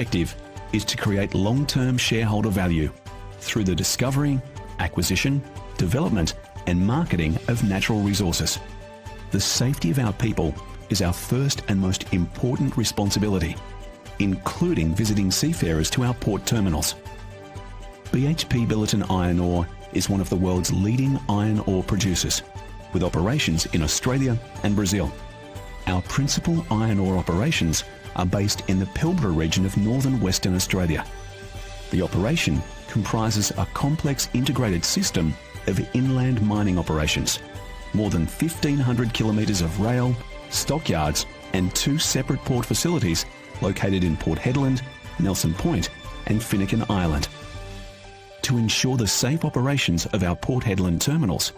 objective is to create long-term shareholder value through the discovery, acquisition, development and marketing of natural resources. The safety of our people is our first and most important responsibility, including visiting seafarers to our port terminals. Bhpbilliton Iron Ore is one of the world's leading iron ore producers, with operations in Australia and Brazil. Our principal iron ore operations are based in the Pilbara region of northern Western Australia. The operation comprises a complex integrated system of inland mining operations, more than 1,500 kilometres of rail, stockyards and 2 separate port facilities located in Port Headland, Nelson Point and Finucane Island. To ensure the safe operations of our Port Headland terminals,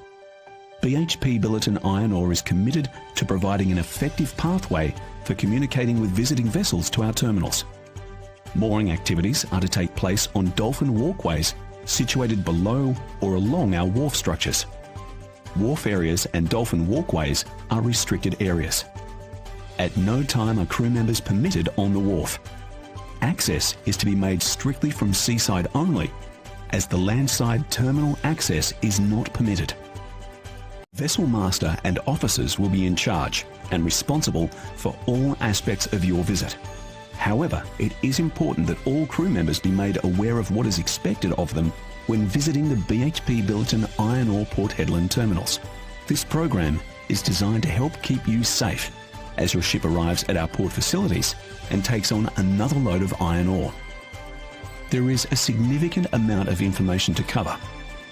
Bhpbilliton Iron Ore is committed to providing an effective pathway for communicating with visiting vessels to our terminals. Mooring activities are to take place on dolphin walkways situated below or along our wharf structures. Wharf areas and dolphin walkways are restricted areas. At no time are crew members permitted on the wharf. Access is to be made strictly from seaside only, as the landside terminal access is not permitted. Vessel master and officers will be in charge and responsible for all aspects of your visit. However, it is important that all crew members be made aware of what is expected of them when visiting the Bhpbilliton Iron Ore Port Headland terminals. This program is designed to help keep you safe as your ship arrives at our port facilities and takes on another load of iron ore. There is a significant amount of information to cover,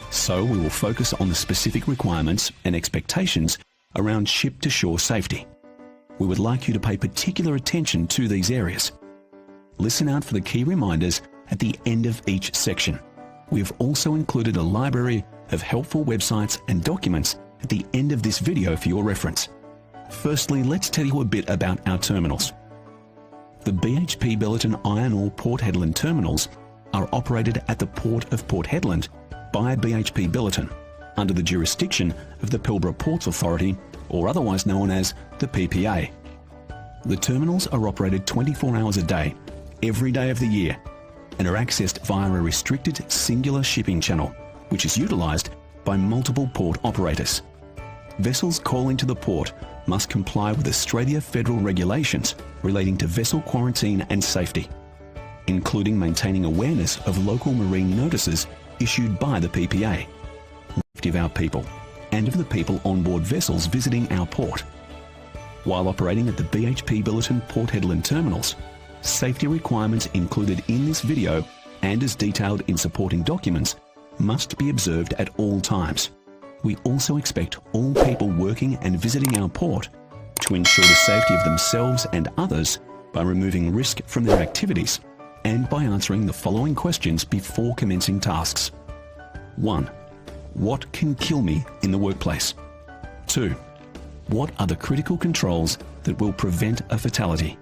so we will focus on the specific requirements and expectations around ship-to-shore safety. We would like you to pay particular attention to these areas. Listen out for the key reminders at the end of each section. We have also included a library of helpful websites and documents at the end of this video for your reference. Firstly, let's tell you a bit about our terminals. The Bhpbilliton Iron Ore Port Headland terminals are operated at the Port of Port Headland by Bhpbilliton under the jurisdiction of the Pilbara Ports Authority, or otherwise known as the PPA. The terminals are operated 24 hours a day, every day of the year, and are accessed via a restricted singular shipping channel, which is utilised by multiple port operators. Vessels calling to the port must comply with Australia federal regulations relating to vessel quarantine and safety, including maintaining awareness of local marine notices issued by the PPA, safety of our people, and of the people on board vessels visiting our port. While operating at the Bhpbilliton Port Headland terminals, safety requirements included in this video and as detailed in supporting documents must be observed at all times. We also expect all people working and visiting our port to ensure the safety of themselves and others by removing risk from their activities and by answering the following questions before commencing tasks. 1. What can kill me in the workplace? 2. What are the critical controls that will prevent a fatality?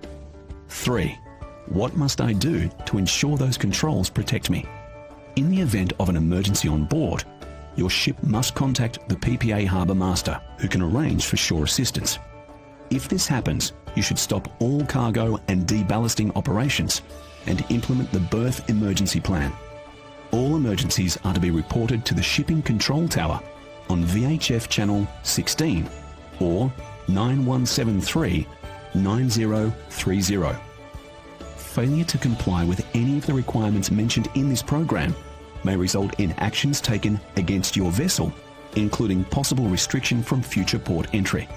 3. What must I do to ensure those controls protect me? In the event of an emergency on board, your ship must contact the PPA Harbour Master, who can arrange for shore assistance. If this happens, you should stop all cargo and deballasting operations and implement the berth emergency plan. All emergencies are to be reported to the Shipping Control Tower on VHF Channel 16 or 9173 9030. Failure to comply with any of the requirements mentioned in this program may result in actions taken against your vessel, including possible restriction from future port entry.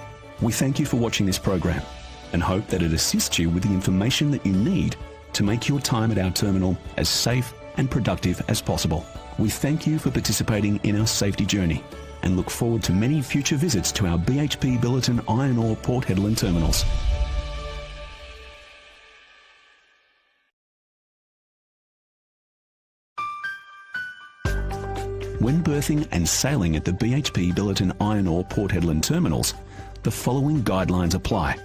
We thank you for watching this program and hope that it assists you with the information that you need to make your time at our terminal as safe and productive as possible. We thank you for participating in our safety journey and look forward to many future visits to our Bhpbilliton Iron Ore Port Headland terminals. When berthing and sailing at the Bhpbilliton Iron Ore Port Headland terminals, the following guidelines apply.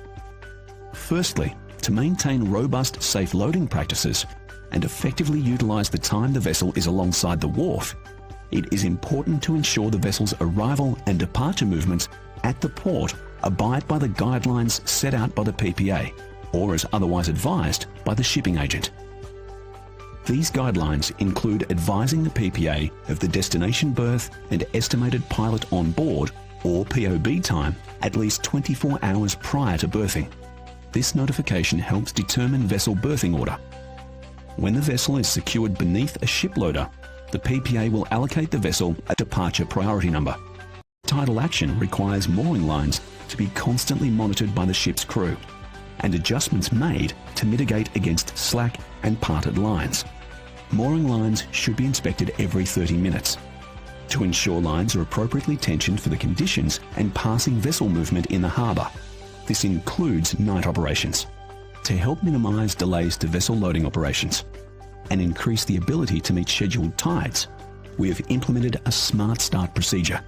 Firstly, to maintain robust safe loading practices and effectively utilise the time the vessel is alongside the wharf, it is important to ensure the vessel's arrival and departure movements at the port abide by the guidelines set out by the PPA, or as otherwise advised by the shipping agent. These guidelines include advising the PPA of the destination berth and estimated pilot on board, or POB time, at least 24 hours prior to berthing. This notification helps determine vessel berthing order. When the vessel is secured beneath a ship loader, the PPA will allocate the vessel a departure priority number. Tidal action requires mooring lines to be constantly monitored by the ship's crew, and adjustments made to mitigate against slack and parted lines. Mooring lines should be inspected every 30 minutes to ensure lines are appropriately tensioned for the conditions and passing vessel movement in the harbour. This includes night operations to help minimise delays to vessel loading operations and increase the ability to meet scheduled tides. We have implemented a Smart Start procedure.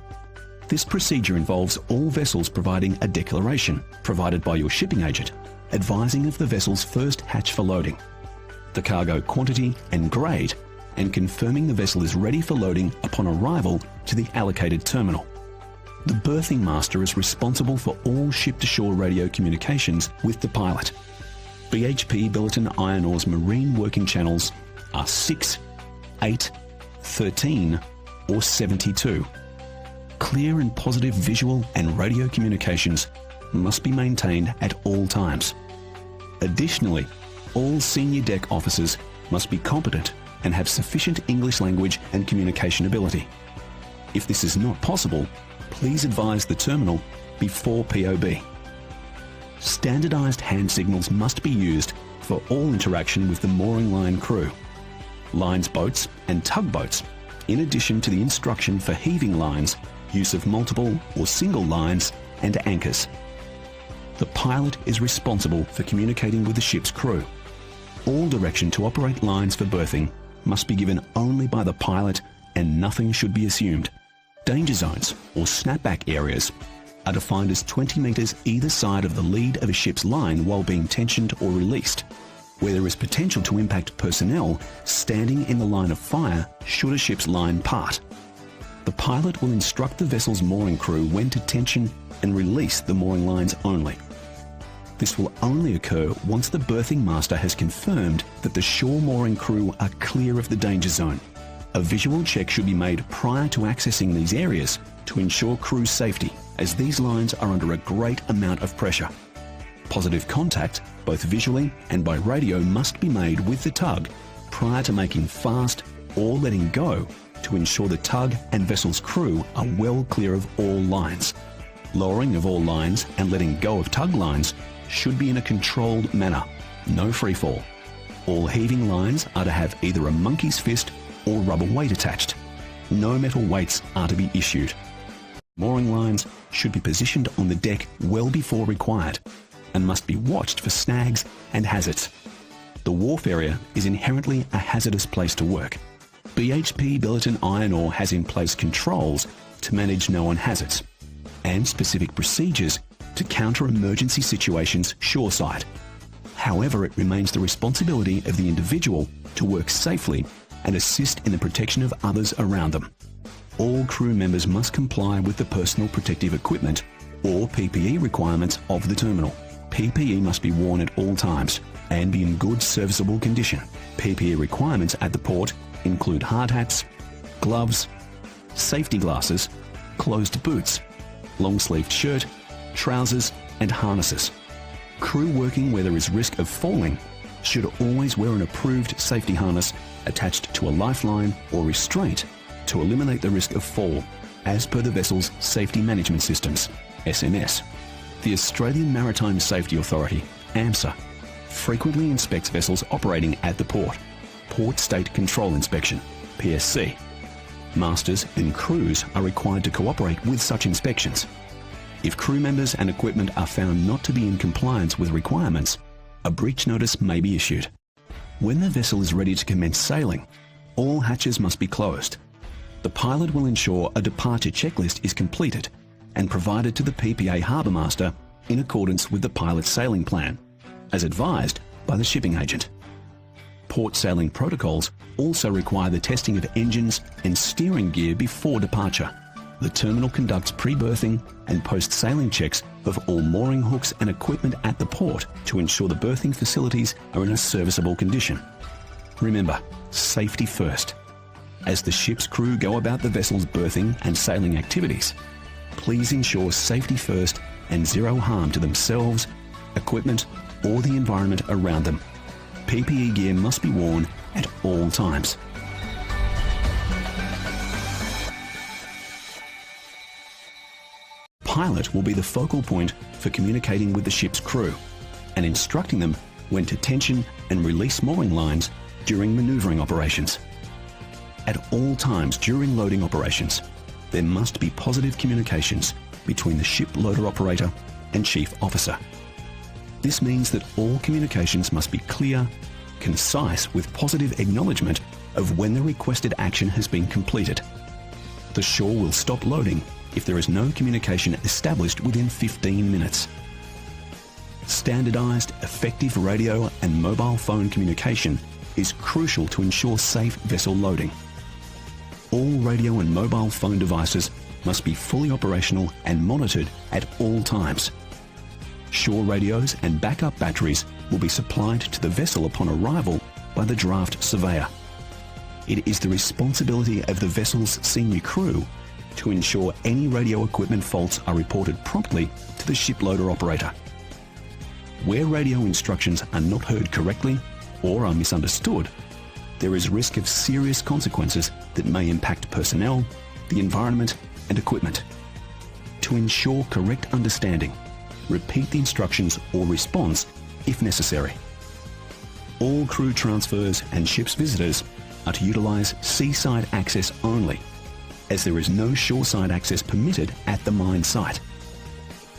This procedure involves all vessels providing a declaration provided by your shipping agent, advising of the vessel's first hatch for loading, the cargo quantity and grade, and confirming the vessel is ready for loading upon arrival to the allocated terminal. The berthing master is responsible for all ship-to-shore radio communications with the pilot. Bhpbilliton Iron Ore's marine working channels are 6, 8, 13 or 72. Clear and positive visual and radio communications must be maintained at all times. Additionally, all senior deck officers must be competent and have sufficient English language and communication ability. If this is not possible, please advise the terminal before POB. Standardized hand signals must be used for all interaction with the mooring line crew, lines boats and tugboats, in addition to the instruction for heaving lines, use of multiple or single lines and anchors. The pilot is responsible for communicating with the ship's crew. All direction to operate lines for berthing must be given only by the pilot, and nothing should be assumed. Danger zones, or snapback areas, are defined as 20 metres either side of the lead of a ship's line while being tensioned or released, where there is potential to impact personnel standing in the line of fire should a ship's line part. The pilot will instruct the vessel's mooring crew when to tension and release the mooring lines only. This will only occur once the berthing master has confirmed that the shore mooring crew are clear of the danger zone. A visual check should be made prior to accessing these areas to ensure crew safety, as these lines are under a great amount of pressure. Positive contact, both visually and by radio, must be made with the tug prior to making fast or letting go to ensure the tug and vessel's crew are well clear of all lines. Lowering of all lines and letting go of tug lines should be in a controlled manner, no free fall. All heaving lines are to have either a monkey's fist or rubber weight attached. No metal weights are to be issued. Mooring lines should be positioned on the deck well before required and must be watched for snags and hazards. The wharf area is inherently a hazardous place to work. Bhpbilliton Iron Ore has in place controls to manage known hazards and specific procedures to counter emergency situations shoreside. However, it remains the responsibility of the individual to work safely and assist in the protection of others around them. All crew members must comply with the personal protective equipment or PPE requirements of the terminal. PPE must be worn at all times and be in good serviceable condition. PPE requirements at the port include hard hats, gloves, safety glasses, closed boots, long-sleeved shirt, trousers and harnesses. Crew working where there is risk of falling should always wear an approved safety harness attached to a lifeline or restraint to eliminate the risk of fall, as per the vessel's Safety Management Systems, SMS. The Australian Maritime Safety Authority, AMSA, frequently inspects vessels operating at the port. Port State Control Inspection, PSC. Masters and crews are required to cooperate with such inspections. If crew members and equipment are found not to be in compliance with requirements, a breach notice may be issued. When the vessel is ready to commence sailing, all hatches must be closed. The pilot will ensure a departure checklist is completed and provided to the PPA harbour master in accordance with the pilot's sailing plan, as advised by the shipping agent. Port sailing protocols also require the testing of engines and steering gear before departure. The terminal conducts pre-berthing and post-sailing checks of all mooring hooks and equipment at the port to ensure the berthing facilities are in a serviceable condition. Remember, safety first. As the ship's crew go about the vessel's berthing and sailing activities, please ensure safety first and zero harm to themselves, equipment, or the environment around them. PPE gear must be worn at all times. Pilot will be the focal point for communicating with the ship's crew and instructing them when to tension and release mooring lines during manoeuvring operations. At all times during loading operations, there must be positive communications between the ship loader operator and chief officer. This means that all communications must be clear, concise, with positive acknowledgement of when the requested action has been completed. The shore will stop loading if there is no communication established within 15 minutes. Standardized, effective radio and mobile phone communication is crucial to ensure safe vessel loading. All radio and mobile phone devices must be fully operational and monitored at all times. Shore radios and backup batteries will be supplied to the vessel upon arrival by the draft surveyor. It is the responsibility of the vessel's senior crew to ensure any radio equipment faults are reported promptly to the ship loader operator. Where radio instructions are not heard correctly or are misunderstood, there is risk of serious consequences that may impact personnel, the environment, and equipment. To ensure correct understanding, repeat the instructions or response if necessary. All crew transfers and ship's visitors are to utilize seaside access only, as there is no shoreside access permitted at the mine site.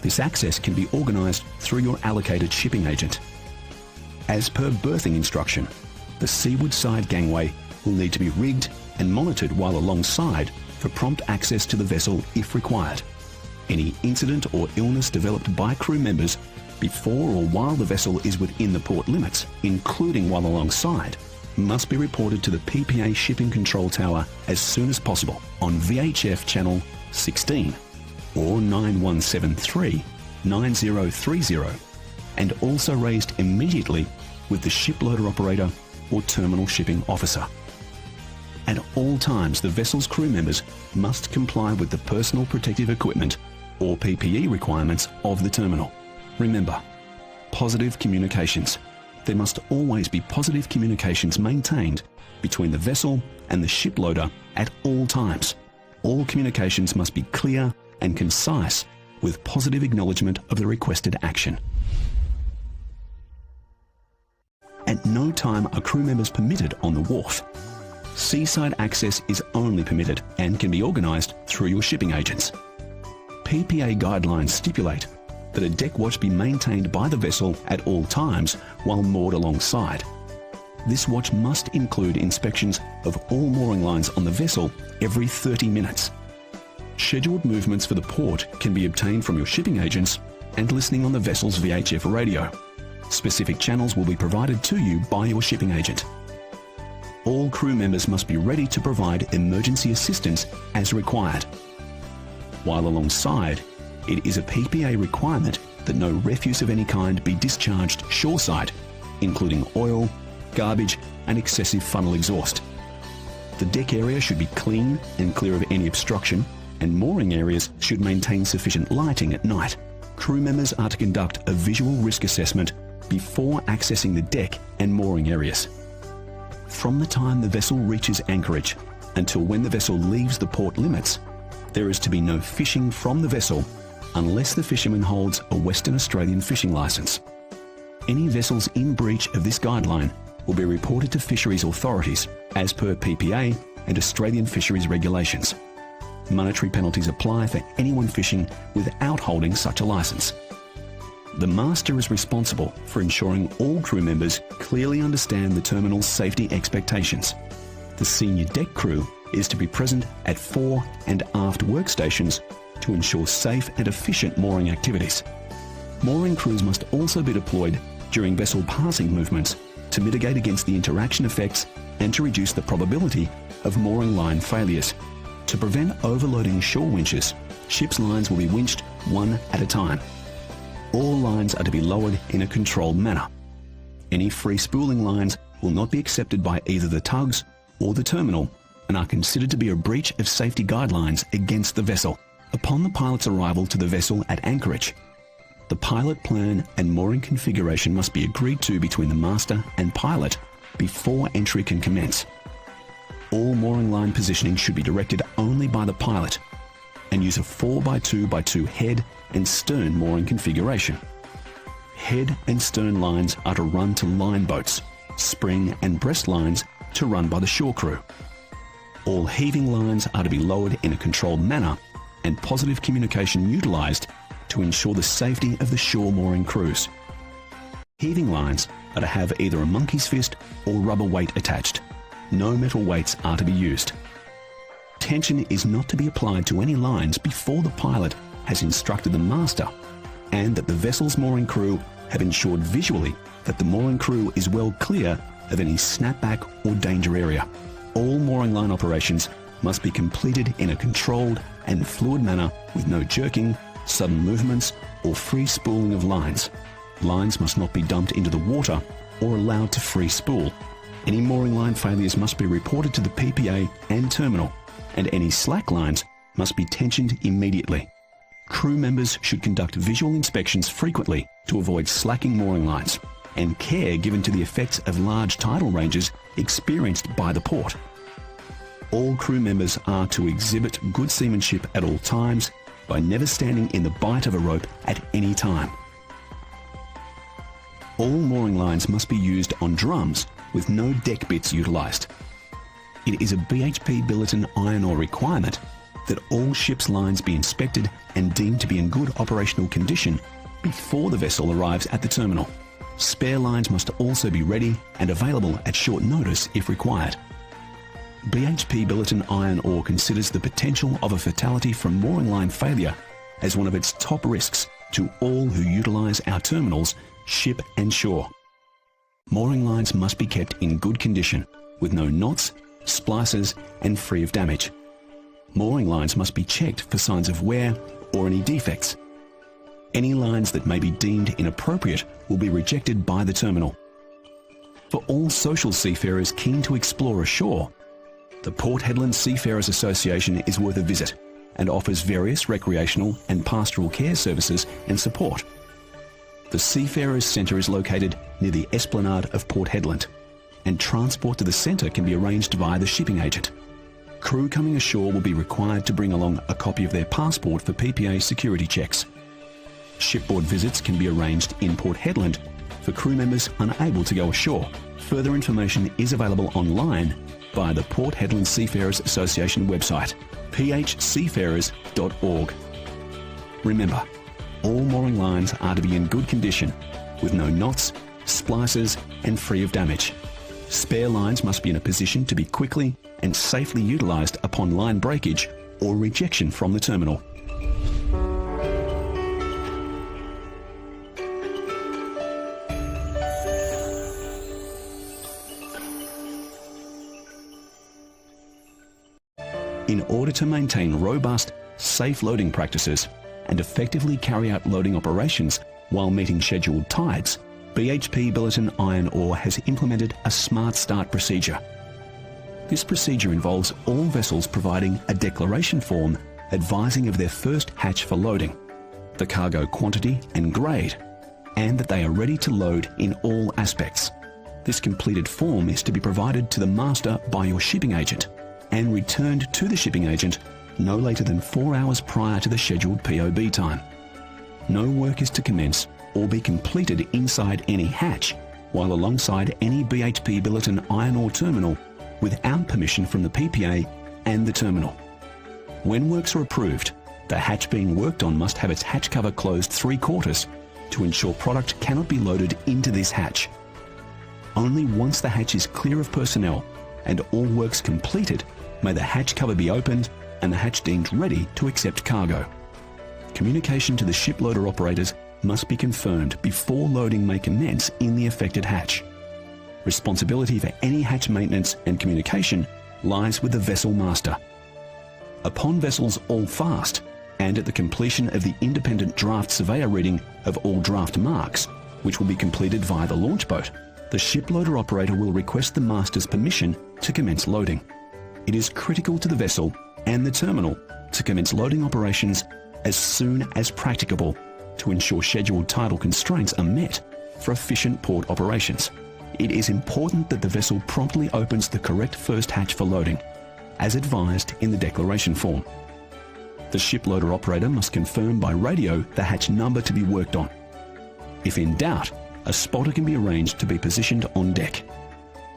This access can be organised through your allocated shipping agent. As per berthing instruction, the seaward side gangway will need to be rigged and monitored while alongside for prompt access to the vessel if required. Any incident or illness developed by crew members before or while the vessel is within the port limits, including while alongside, must be reported to the PPA Shipping Control Tower as soon as possible on VHF Channel 16 or 9173 9030, and also raised immediately with the ship loader operator or terminal shipping officer. At all times, the vessel's crew members must comply with the personal protective equipment or PPE requirements of the terminal. Remember, positive communications. There must always be positive communications maintained between the vessel and the ship loader at all times. All communications must be clear and concise with positive acknowledgement of the requested action. At no time are crew members permitted on the wharf. Seaside access is only permitted and can be organised through your shipping agents. PPA guidelines stipulate that a deck watch be maintained by the vessel at all times while moored alongside. This watch must include inspections of all mooring lines on the vessel every 30 minutes. Scheduled movements for the port can be obtained from your shipping agents and listening on the vessel's VHF radio. Specific channels will be provided to you by your shipping agent. All crew members must be ready to provide emergency assistance as required. While alongside, it is a PPA requirement that no refuse of any kind be discharged shoreside, including oil, garbage, and excessive funnel exhaust. The deck area should be clean and clear of any obstruction, and mooring areas should maintain sufficient lighting at night. Crew members are to conduct a visual risk assessment before accessing the deck and mooring areas. From the time the vessel reaches anchorage until when the vessel leaves the port limits, there is to be no fishing from the vessel unless the fisherman holds a Western Australian fishing licence. Any vessels in breach of this guideline will be reported to fisheries authorities as per PPA and Australian fisheries regulations. Monetary penalties apply for anyone fishing without holding such a licence. The master is responsible for ensuring all crew members clearly understand the terminal's safety expectations. The senior deck crew is to be present at fore and aft workstations to ensure safe and efficient mooring activities. Mooring crews must also be deployed during vessel passing movements to mitigate against the interaction effects and to reduce the probability of mooring line failures. To prevent overloading shore winches, ship's lines will be winched one at a time. All lines are to be lowered in a controlled manner. Any free spooling lines will not be accepted by either the tugs or the terminal and are considered to be a breach of safety guidelines against the vessel. Upon the pilot's arrival to the vessel at anchorage, the pilot plan and mooring configuration must be agreed to between the master and pilot before entry can commence. All mooring line positioning should be directed only by the pilot and use a 4x2x2 head and stern mooring configuration. Head and stern lines are to run to line boats, spring and breast lines to run by the shore crew. All heaving lines are to be lowered in a controlled manner and positive communication utilised to ensure the safety of the shore mooring crews. Heaving lines are to have either a monkey's fist or rubber weight attached. No metal weights are to be used. Tension is not to be applied to any lines before the pilot has instructed the master, and that the vessel's mooring crew have ensured visually that the mooring crew is well clear of any snapback or danger area. All mooring line operations must be completed in a controlled and fluid manner with no jerking, sudden movements or free spooling of lines. Lines must not be dumped into the water or allowed to free spool. Any mooring line failures must be reported to the PPA and terminal, and any slack lines must be tensioned immediately. Crew members should conduct visual inspections frequently to avoid slacking mooring lines, and care given to the effects of large tidal ranges experienced by the port. All crew members are to exhibit good seamanship at all times by never standing in the bight of a rope at any time. All mooring lines must be used on drums with no deck bits utilised. It is a Bhpbilliton iron ore requirement that all ships' lines be inspected and deemed to be in good operational condition before the vessel arrives at the terminal. Spare lines must also be ready and available at short notice if required. Bhpbilliton Iron Ore considers the potential of a fatality from mooring line failure as one of its top risks to all who utilise our terminals, ship and shore. Mooring lines must be kept in good condition, with no knots, splices and free of damage. Mooring lines must be checked for signs of wear or any defects. Any lines that may be deemed inappropriate will be rejected by the terminal. For all social seafarers keen to explore ashore, the Port Headland Seafarers Association is worth a visit and offers various recreational and pastoral care services and support. The Seafarers Centre is located near the Esplanade of Port Headland, and transport to the centre can be arranged via the shipping agent. Crew coming ashore will be required to bring along a copy of their passport for PPA security checks. Shipboard visits can be arranged in Port Headland for crew members unable to go ashore. Further information is available online via the Port Headland Seafarers Association website, phseafarers.org. Remember, all mooring lines are to be in good condition, with no knots, splices and free of damage. Spare lines must be in a position to be quickly and safely utilised upon line breakage or rejection from the terminal. In order to maintain robust, safe loading practices and effectively carry out loading operations while meeting scheduled tides, Bhpbilliton Iron Ore has implemented a Smart Start procedure. This procedure involves all vessels providing a declaration form advising of their first hatch for loading, the cargo quantity and grade, and that they are ready to load in all aspects. This completed form is to be provided to the master by your shipping agent and returned to the shipping agent no later than 4 hours prior to the scheduled POB time. No work is to commence or be completed inside any hatch while alongside any Bhpbilliton Iron Ore terminal without permission from the PPA and the terminal. When works are approved, the hatch being worked on must have its hatch cover closed 3/4 to ensure product cannot be loaded into this hatch. Only once the hatch is clear of personnel and all works completed may the hatch cover be opened and the hatch deemed ready to accept cargo. Communication to the ship loader operators must be confirmed before loading may commence in the affected hatch. Responsibility for any hatch maintenance and communication lies with the vessel master. Upon vessels all fast, and at the completion of the independent draft surveyor reading of all draft marks, which will be completed via the launch boat, the shiploader operator will request the master's permission to commence loading. It is critical to the vessel and the terminal to commence loading operations as soon as practicable to ensure scheduled tidal constraints are met for efficient port operations. It is important that the vessel promptly opens the correct first hatch for loading, as advised in the declaration form. The shiploader operator must confirm by radio the hatch number to be worked on. If in doubt, a spotter can be arranged to be positioned on deck.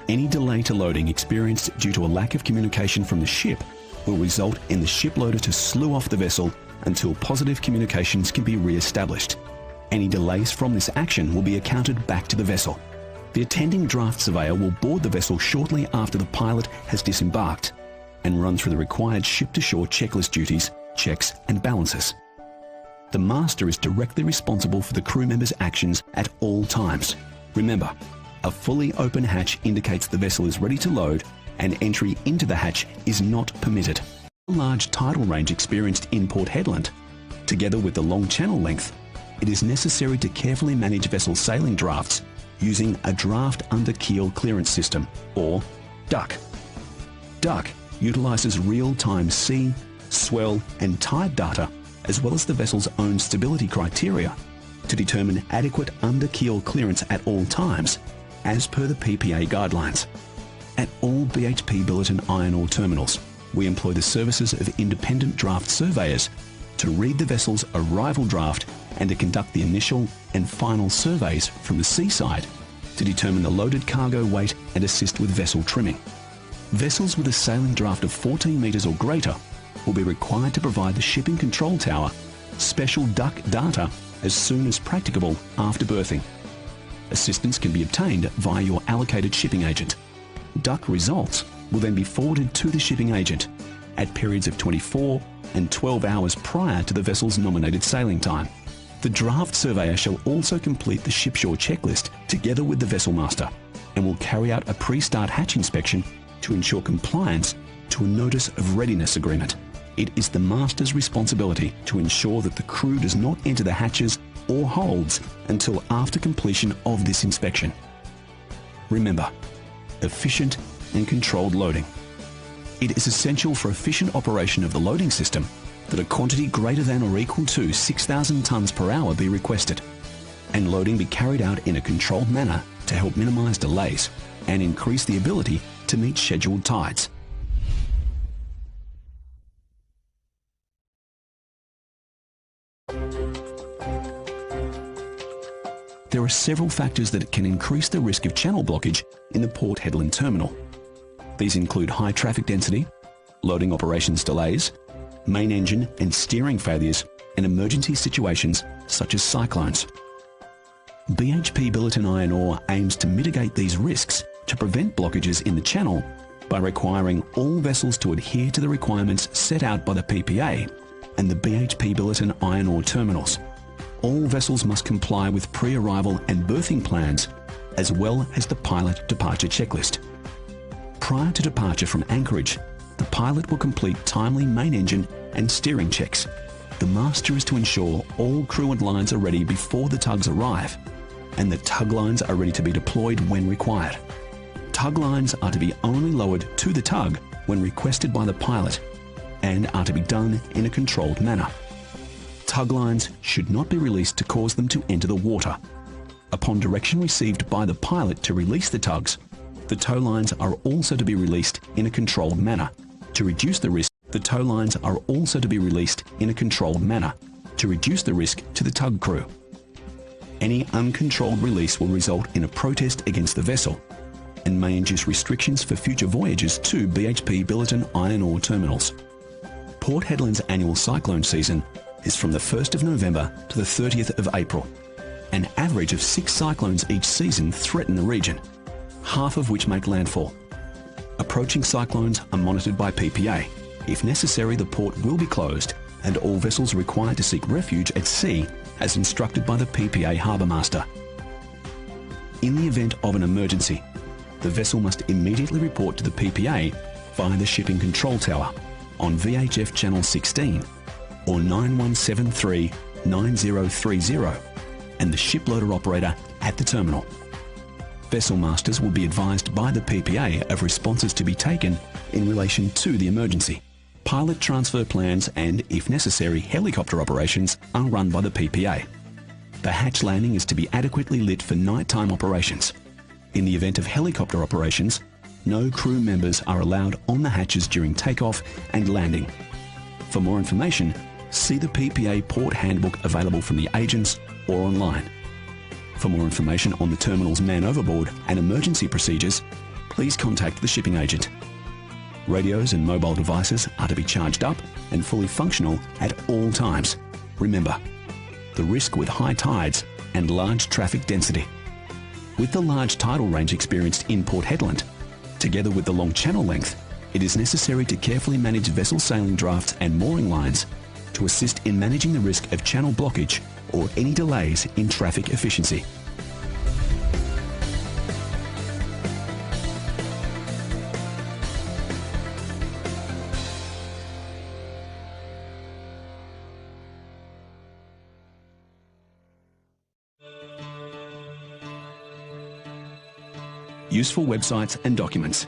Any delay to loading experienced due to a lack of communication from the ship will result in the shiploader to slew off the vessel until positive communications can be re-established. Any delays from this action will be accounted back to the vessel. The attending draft surveyor will board the vessel shortly after the pilot has disembarked and run through the required ship-to-shore checklist duties, checks and balances. The master is directly responsible for the crew members' actions at all times. Remember, a fully open hatch indicates the vessel is ready to load and entry into the hatch is not permitted. A large tidal range experienced in Port Headland, together with the long channel length, it is necessary to carefully manage vessel sailing drafts using a draft under keel clearance system, or DUC. DUC utilises real-time sea, swell and tide data as well as the vessel's own stability criteria to determine adequate under-keel clearance at all times as per the PPA guidelines. At all Bhpbilliton iron ore terminals, we employ the services of independent draft surveyors to read the vessel's arrival draft and to conduct the initial and final surveys from the seaside to determine the loaded cargo weight and assist with vessel trimming. Vessels with a sailing draft of 14 metres or greater will be required to provide the shipping control tower special DUC data as soon as practicable after berthing. Assistance can be obtained via your allocated shipping agent. DUC results will then be forwarded to the shipping agent at periods of 24 and 12 hours prior to the vessel's nominated sailing time. The draft surveyor shall also complete the shipshore checklist together with the vessel master and will carry out a pre-start hatch inspection to ensure compliance to a notice of readiness agreement. It is the master's responsibility to ensure that the crew does not enter the hatches or holds until after completion of this inspection. Remember, efficient and controlled loading. It is essential for efficient operation of the loading system that a quantity greater than or equal to 6,000 tonnes per hour be requested, and loading be carried out in a controlled manner to help minimise delays and increase the ability to meet scheduled tides. There are several factors that can increase the risk of channel blockage in the Port Headland terminal. These include high traffic density, loading operations delays, main engine and steering failures, and emergency situations such as cyclones. Bhpbilliton Iron Ore aims to mitigate these risks to prevent blockages in the channel by requiring all vessels to adhere to the requirements set out by the PPA and the Bhpbilliton Iron Ore terminals. All vessels must comply with pre-arrival and berthing plans, as well as the pilot departure checklist. Prior to departure from anchorage, the pilot will complete timely main engine and steering checks. The master is to ensure all crew and lines are ready before the tugs arrive, and that tug lines are ready to be deployed when required. Tug lines are to be only lowered to the tug when requested by the pilot, and are to be done in a controlled manner. Tug lines should not be released to cause them to enter the water. Upon direction received by the pilot to release the tugs, the tow lines are also to be released in a controlled manner. To reduce the risk, the tow lines are also to be released in a controlled manner to reduce the risk to the tug crew. Any uncontrolled release will result in a protest against the vessel and may induce restrictions for future voyages to Bhpbilliton Iron Ore terminals. Port Headland's annual cyclone season is from the 1st of November to the 30th of April. An average of 6 cyclones each season threaten the region, half of which make landfall. Approaching cyclones are monitored by PPA. If necessary, the port will be closed and all vessels required to seek refuge at sea as instructed by the PPA Harbour Master. In the event of an emergency, the vessel must immediately report to the PPA via the shipping control tower on VHF channel 16 or 9173 9030 and the shiploader operator at the terminal. Vessel masters will be advised by the PPA of responses to be taken in relation to the emergency. Pilot transfer plans and, if necessary, helicopter operations are run by the PPA. The hatch landing is to be adequately lit for nighttime operations. In the event of helicopter operations, no crew members are allowed on the hatches during takeoff and landing. For more information, see the PPA port handbook available from the agents or online. For more information on the terminal's man overboard and emergency procedures, please contact the shipping agent. Radios and mobile devices are to be charged up and fully functional at all times. Remember, the risk with high tides and large traffic density. With the large tidal range experienced in Port Headland, together with the long channel length, it is necessary to carefully manage vessel sailing drafts and mooring lines to assist in managing the risk of channel blockage or any delays in traffic efficiency. Useful websites and documents.